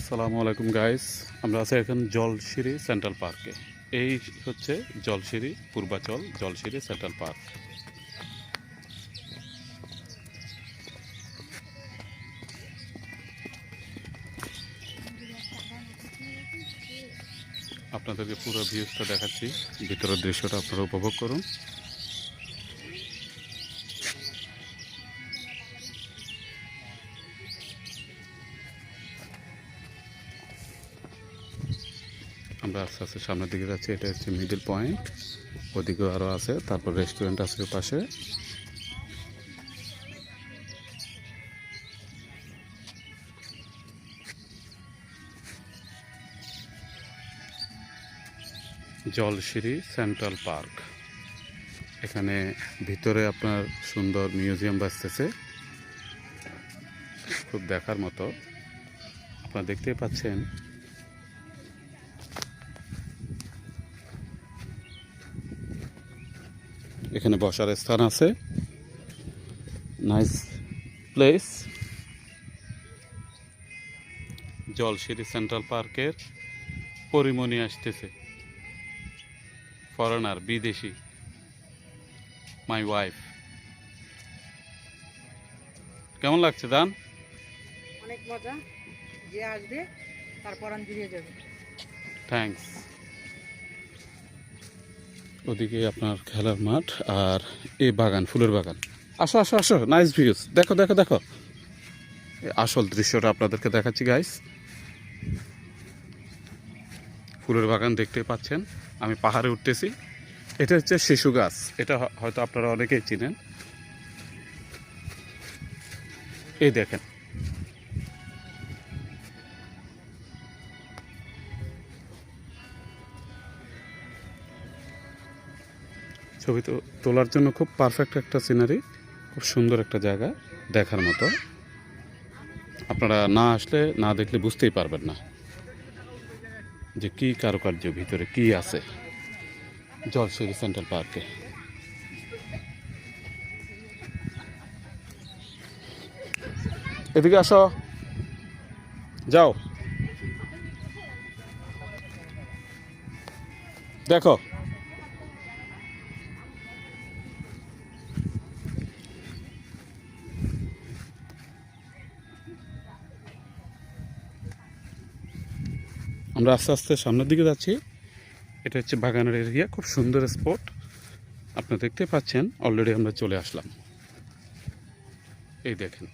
আসসালামু আলাইকুম গাইস, আমরা আছি এখন জলশিরি সেন্ট্রাল পার্কে। এই হচ্ছে জলশিরি পূর্বাচল জলশিরি সেন্ট্রাল পার্ক। আপনাদেরকে পুরো ভিউজটা দেখাচ্ছি, ভিতরের দৃশ্যটা আপনারা উপভোগ করুন। আমরা আস্তে আস্তে সামনের দিকে যাচ্ছি। এটা হচ্ছে মিডল পয়েন্ট, ওদিকেও আরও আছে, তারপর রেস্টুরেন্ট আছে পাশে। জলশিরি সেন্ট্রাল পার্ক, এখানে ভিতরে আপনার সুন্দর মিউজিয়াম বাসতেছে, খুব দেখার মতো। আপনারা দেখতেই পাচ্ছেন এখানে বসার স্থান আছে, নাইস প্লেস। জলশিরি সেন্ট্রাল পার্কের পরিমণি আসতেছে, ফরেনার, বিদেশি, মাই ওয়াইফ। কেমন লাগছে দান? অনেক মজা, যে আসবে তার পরাণ জুড়িয়ে যাবে। থ্যাঙ্কস। ওদিকে আপনার খেলার মাঠ আর এই বাগান, ফুলের বাগান। আসো আসো আসো, নাইস ভিউজ। দেখো দেখো দেখো, আসল দৃশ্যটা আপনাদেরকে দেখাচ্ছি গাইস। ফুলের বাগান দেখতে পাচ্ছেন, আমি পাহাড়ে উঠতেছি। এটা হচ্ছে শিশু গাছ, এটা হয়তো আপনারা অনেকেই চিনেন। এই দেখেন, ছবি তো তোলার জন্য খুব পারফেক্ট একটা সিনারি, খুব সুন্দর একটা জায়গা, দেখার মতো। আপনারা না আসলে, না দেখলে বুঝতেই পারবেন না যে কী কারুকার্য, ভিতরে কি আছে জলশিরি সেন্ট্রাল পার্কে। এদিকে আসো, যাও দেখো। আমরা আস্তে আস্তে সামনের দিকে যাচ্ছি। এটা হচ্ছে বাগানের এরিয়া, খুব সুন্দর স্পট। আপনারা দেখতে পাচ্ছেন অলরেডি আমরা চলে আসলাম। এই দেখেন।